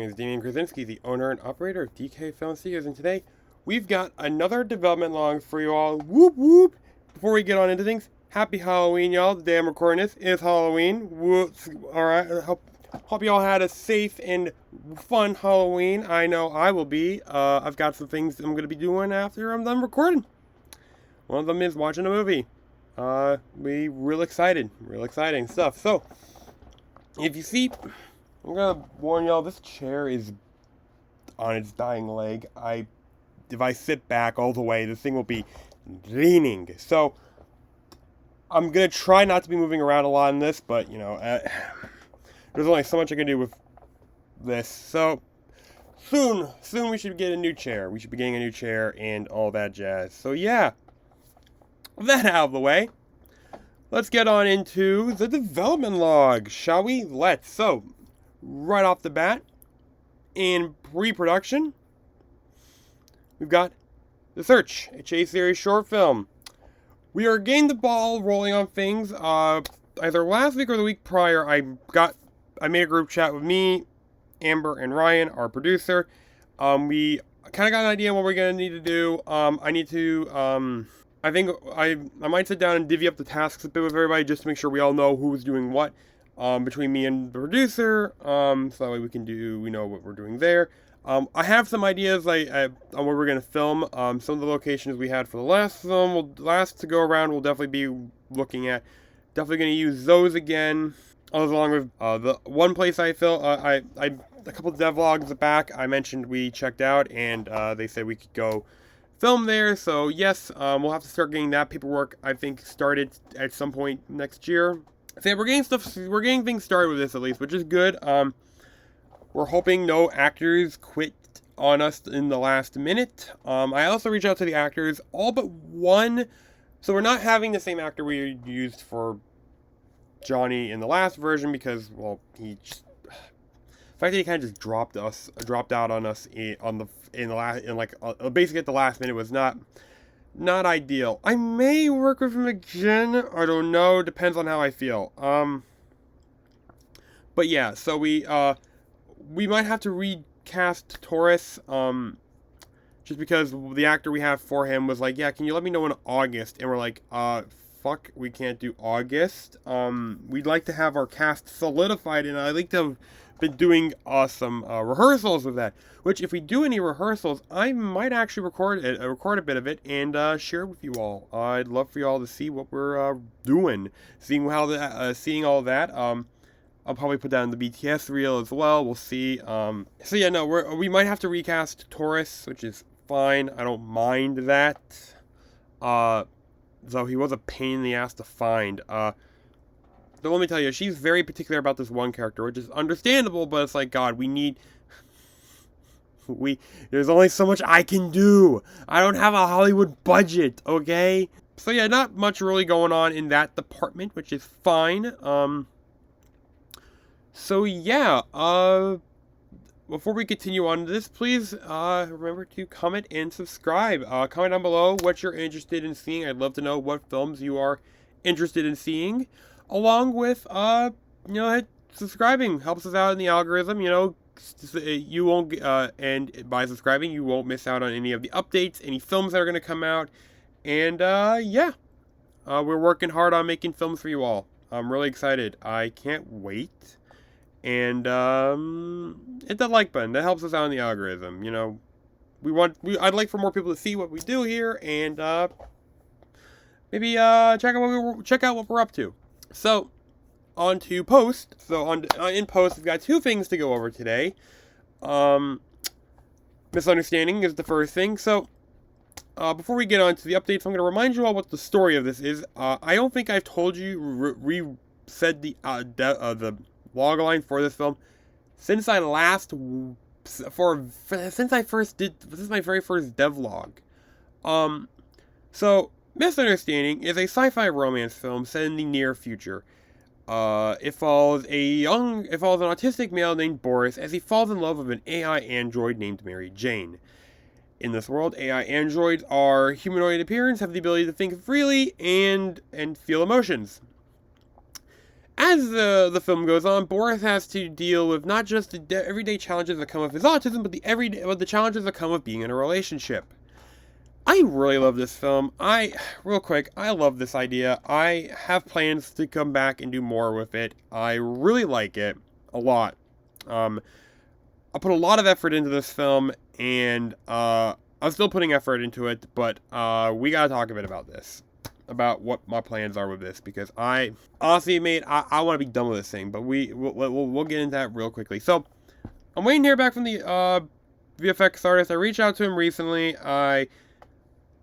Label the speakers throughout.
Speaker 1: name is Damian Krasinski, the owner and operator of DK Film Studios, and today we've got another development log for you all. Whoop whoop! Before we get on into things, happy Halloween, y'all. The day I'm recording this is Halloween. Alright, hope you all had a safe and fun Halloween. I know I will be. I've got some things I'm going to be doing after I'm done recording. One of them is watching a movie. We real exciting stuff. So, if you see, I'm gonna warn y'all, this chair is on its dying leg. If I sit back all the way, this thing will be leaning. So, I'm gonna try not to be moving around a lot in this, but you know, there's only so much I can do with this. So, soon we should get a new chair. We should be getting a new chair and all that jazz. So yeah, with that out of the way, let's get on into the development log, shall we? Let's. So, right off the bat, in pre-production, we've got The Search, a Chase series short film. We are getting the ball rolling on things. Either last week or the week prior, I made a group chat with me, Amber, and Ryan, our producer. We kind of got an idea of what we're going to need to do. I think I might sit down and divvy up the tasks a bit with everybody just to make sure we all know who's doing what between me and the producer, so that way we know what we're doing there. I have some ideas on where we're going to film. Some of the locations we had for the last film, last to go around, we'll definitely be looking at. Definitely going to use those again, along with the one place I filmed. A couple of devlogs back, I mentioned we checked out, and they said we could go film there. So yes, we'll have to start getting that paperwork, I think, started at some point next year. So yeah, we're getting things started with this at least, which is good. We're hoping no actors quit on us in the last minute. I also reached out to the actors, all but one. So we're not having the same actor we used for Johnny in the last version because, well, the fact that he kind of just dropped out on us basically at the last minute was not ideal. I may work with him again. I don't know. Depends on how I feel. But yeah, so we might have to recast Taurus. Just because the actor we have for him was like, yeah, can you let me know in August? And we're like, fuck, we can't do August. We'd like to have our cast solidified, and I'd like to have been doing some rehearsals with that. Which, if we do any rehearsals, I might actually record a bit of it and share it with you all. I'd love for you all to see what we're doing, seeing all that. I'll probably put that in the BTS reel as well. We'll see. So yeah, no, we might have to recast Taurus, which is fine. I don't mind that. Though he was a pain in the ass to find. So let me tell you, she's very particular about this one character, which is understandable, but it's like, God, there's only so much I can do. I don't have a Hollywood budget, okay? So yeah, not much really going on in that department, which is fine. So yeah, before we continue on to this, please remember to comment and subscribe. Comment down below what you're interested in seeing. I'd love to know what films you are interested in seeing. Along with, subscribing helps us out in the algorithm. You won't, and by subscribing, you won't miss out on any of the updates, any films that are going to come out. And, we're working hard on making films for you all. I'm really excited. I can't wait. And, hit that like button. That helps us out in the algorithm. I'd like for more people to see what we do here, and, maybe, check out what we're up to. So, on to post. So, in post, we've got two things to go over today. Misunderstanding is the first thing. So, before we get on to the updates, I'm going to remind you all what the story of this is. I don't think I've told you, said the log line for this film since I first did. This is my very first devlog. So, Misunderstanding is a sci-fi romance film set in the near future. It follows an autistic male named Boris as he falls in love with an AI android named Mary Jane. In this world, AI androids are humanoid appearance, have the ability to think freely, and feel emotions. As the film goes on, Boris has to deal with not just the everyday challenges that come with his autism, but the challenges that come with being in a relationship. I really love this film. Real quick, I love this idea. I have plans to come back and do more with it. I really like it a lot. I put a lot of effort into this film, and I'm still putting effort into it, but we gotta talk a bit about this. About what my plans are with this, because I honestly, mate, I want to be done with this thing, but we'll get into that real quickly. So, I'm waiting to hear back from the VFX artist. I reached out to him recently. I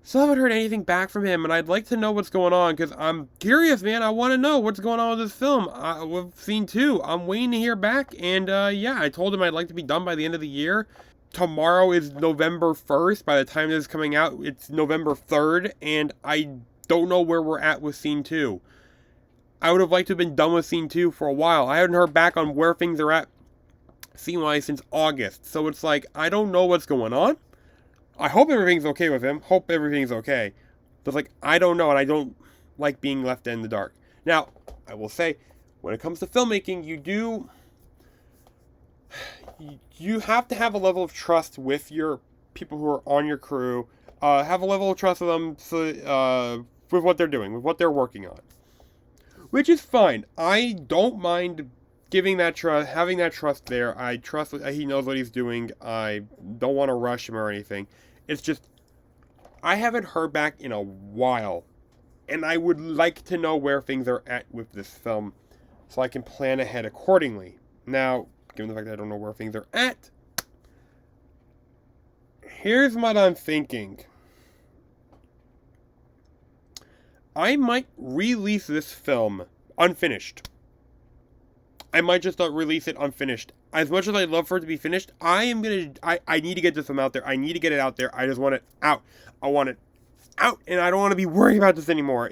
Speaker 1: still haven't heard anything back from him, and I'd like to know what's going on, because I'm curious, man. I want to know what's going on with this film. With Scene 2, I'm waiting to hear back, and yeah, I told him I'd like to be done by the end of the year. Tomorrow is November 1st. By the time this is coming out, it's November 3rd, and I don't know where we're at with Scene 2. I would have liked to have been done with Scene 2 for a while. I haven't heard back on where things are at scene-wise since August. So it's like, I don't know what's going on. I hope everything's okay with him. Hope everything's okay. But like, I don't know, and I don't like being left in the dark. Now, I will say, when it comes to filmmaking, you have to have a level of trust with your people who are on your crew. Have a level of trust with them with what they're doing, with what they're working on. Which is fine. I don't mind giving that trust, having that trust there. I trust that he knows what he's doing. I don't want to rush him or anything. It's just, I haven't heard back in a while. And I would like to know where things are at with this film, so I can plan ahead accordingly. Now, given the fact that I don't know where things are at, here's what I'm thinking. I might release this film unfinished. I might just not release it unfinished. As much as I'd love for it to be finished, I need to get this film out there. I need to get it out there. I just want it out. I want it out, and I don't want to be worried about this anymore.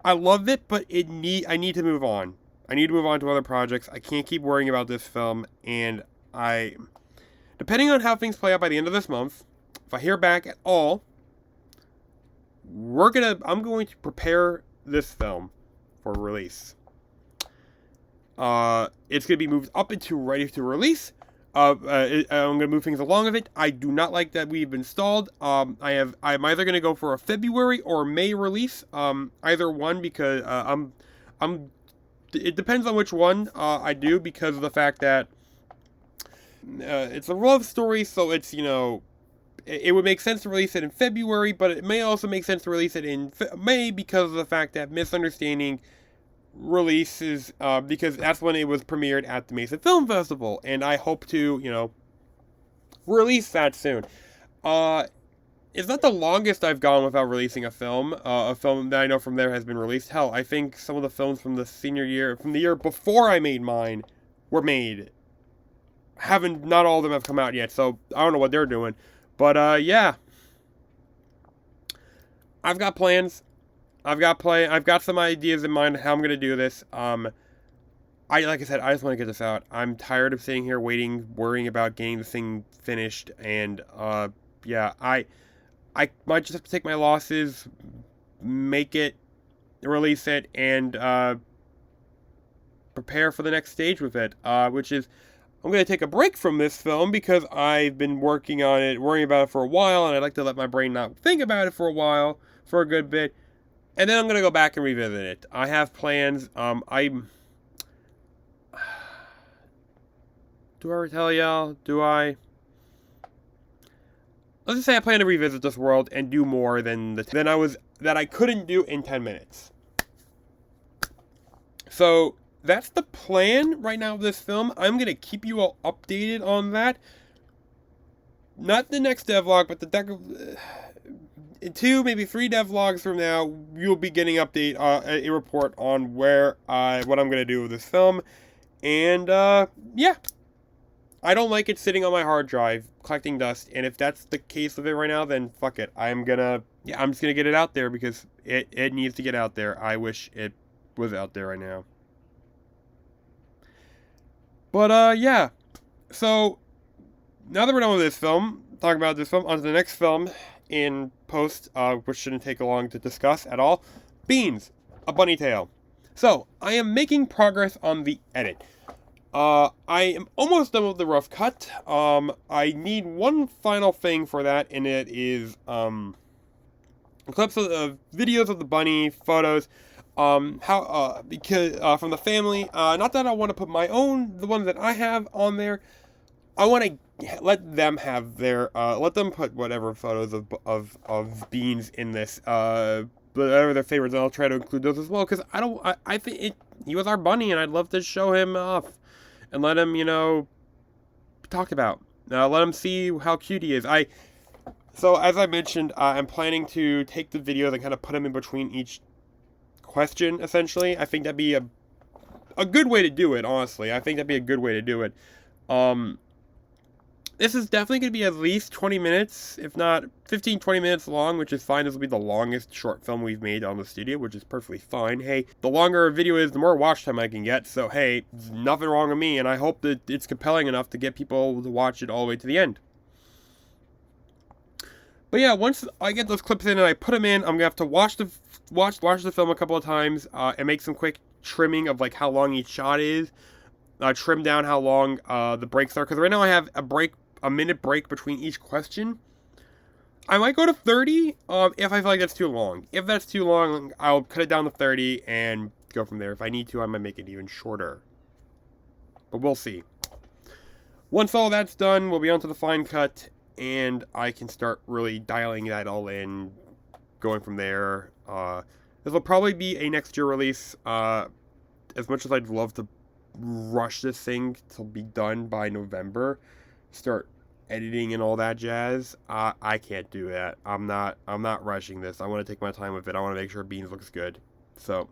Speaker 1: I love it, but I need to move on. I need to move on to other projects. I can't keep worrying about this film, and depending on how things play out by the end of this month, if I hear back at all, I'm going to prepare this film for release. It's going to be moved up into ready to release. I'm going to move things along with it. I do not like that we've been stalled. I'm either going to go for a February or May release. Either one, because it depends on which one I do, because of the fact that it's a love story, so it's, it would make sense to release it in February, but it may also make sense to release it in May, because of the fact that Misunderstanding releases, because that's when it was premiered at the Mesa Film Festival, and I hope to, release that soon. It's not the longest I've gone without releasing a film that I know from there has been released. Hell, I think some of the films from the year before I made mine, were made. Not all of them have come out yet, so I don't know what they're doing. But, yeah. I've got plans. I've got some ideas in mind how I'm going to do this. Like I said, I just want to get this out. I'm tired of sitting here worrying about getting this thing finished. And, yeah, I might just have to take my losses, make it, release it, and, prepare for the next stage with it. Which is, I'm going to take a break from this film because I've been worrying about it for a while, and I'd like to let my brain not think about it for a good bit. And then I'm going to go back and revisit it. I have plans. Do I ever tell y'all? Do I? Let's just say I plan to revisit this world and do more than I couldn't do in 10 minutes. So that's the plan right now of this film. I'm going to keep you all updated on that. Not the next devlog, but the 2, maybe 3 devlogs from now, you'll be getting a report on what I'm going to do with this film. And, yeah. I don't like it sitting on my hard drive, collecting dust, and if that's the case with it right now, then fuck it. I'm just gonna get it out there, because it needs to get out there. I wish it was out there right now. But, yeah. So, now that we're done with this film, talking about this film, on to the next film in post, which shouldn't take long to discuss at all. Beans, A Bunny Tale. So, I am making progress on the edit. I am almost done with the rough cut. I need one final thing for that, and it is, clips of videos of the bunny, photos, because, from the family. Not that I want to put my own, the ones that I have on there. I want to let them have their, let them put whatever photos of Beans in this, whatever their favorites, and I'll try to include those as well, because I think he was our bunny, and I'd love to show him off, and let him, talk about, let him see how cute he is. So, as I mentioned, I'm planning to take the videos and kind of put them in between each question, essentially. I think that'd be a good way to do it, honestly. I think that'd be a good way to do it. This is definitely going to be at least 20 minutes, if not 15, 20 minutes long, which is fine. This will be the longest short film we've made on the studio, which is perfectly fine. Hey, the longer a video is, the more watch time I can get, so hey, there's nothing wrong with me, and I hope that it's compelling enough to get people to watch it all the way to the end. But yeah, once I get those clips in and I put them in, I'm going to have to watch the film a couple of times, and make some quick trimming of like how long each shot is. Trim down how long the breaks are, because right now I have a minute break between each question. I might go to 30 if I feel like that's too long. If that's too long, I'll cut it down to 30 and go from there. If I need to, I might make it even shorter. But we'll see. Once all that's done, we'll be on to the fine cut, and I can start really dialing that all in, going from there. This will probably be a next year release. As much as I'd love to rush this thing to be done by November, start editing and all that jazz, I can't do that. I'm not rushing this. I want to take my time with it. I want to make sure Beans looks good. So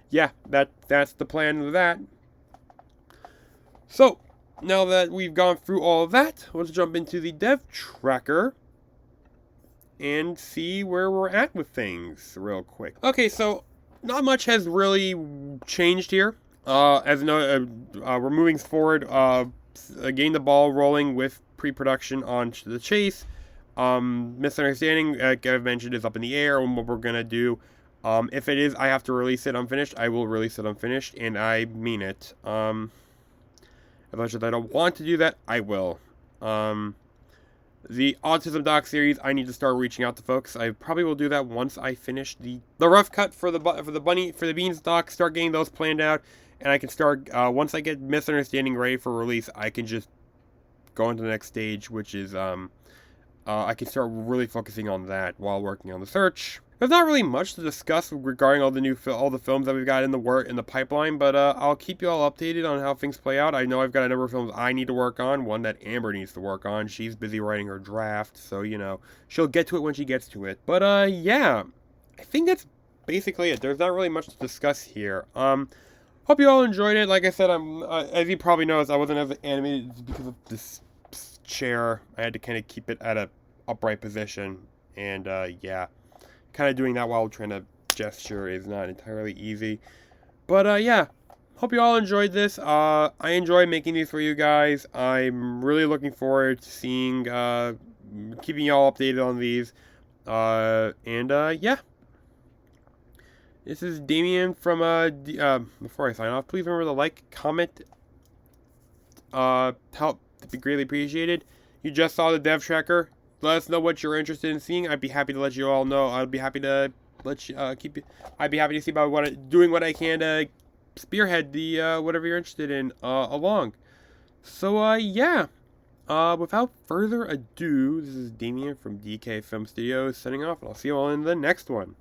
Speaker 1: yeah, that's the plan with that. So now that we've gone through all of that, let's jump into the dev tracker and see where we're at with things real quick. Okay, so not much has really changed here. As you know, we're moving forward, getting the ball rolling with pre-production on the chase. Misunderstanding, like I've mentioned, is up in the air on what we're going to do. If it is, I have to release it unfinished, I will release it unfinished, and I mean it. As much as I don't want to do that, I will. The Autism Doc series, I need to start reaching out to folks. I probably will do that once I finish the rough cut for the Beans doc, start getting those planned out, and I can start, once I get Misunderstanding ready for release, I can just go into the next stage, which is, I can start really focusing on that while working on the search. There's not really much to discuss regarding all the films that we've got in the pipeline, but I'll keep you all updated on how things play out. I know I've got a number of films I need to work on, one that Amber needs to work on. She's busy writing her draft, so, she'll get to it when she gets to it. But, yeah, I think that's basically it. There's not really much to discuss here. Hope you all enjoyed it. Like I said, as you probably noticed, I wasn't as animated because of this chair. I had to kind of keep it at a upright position, and, yeah. Kind of doing that while trying to gesture is not entirely easy. But, yeah. Hope you all enjoyed this. I enjoy making these for you guys. I'm really looking forward to seeing, keeping you all updated on these. Yeah. This is Damien from, before I sign off, please remember to like, comment, help, it'd be greatly appreciated. You just saw the dev tracker. Let us know what you're interested in seeing. I'd be happy to let you all know. I'd be happy to let you I'd be happy to see about doing what I can to spearhead the whatever you're interested in along. So yeah. Without further ado, this is Damien from DK Film Studios signing off, and I'll see you all in the next one.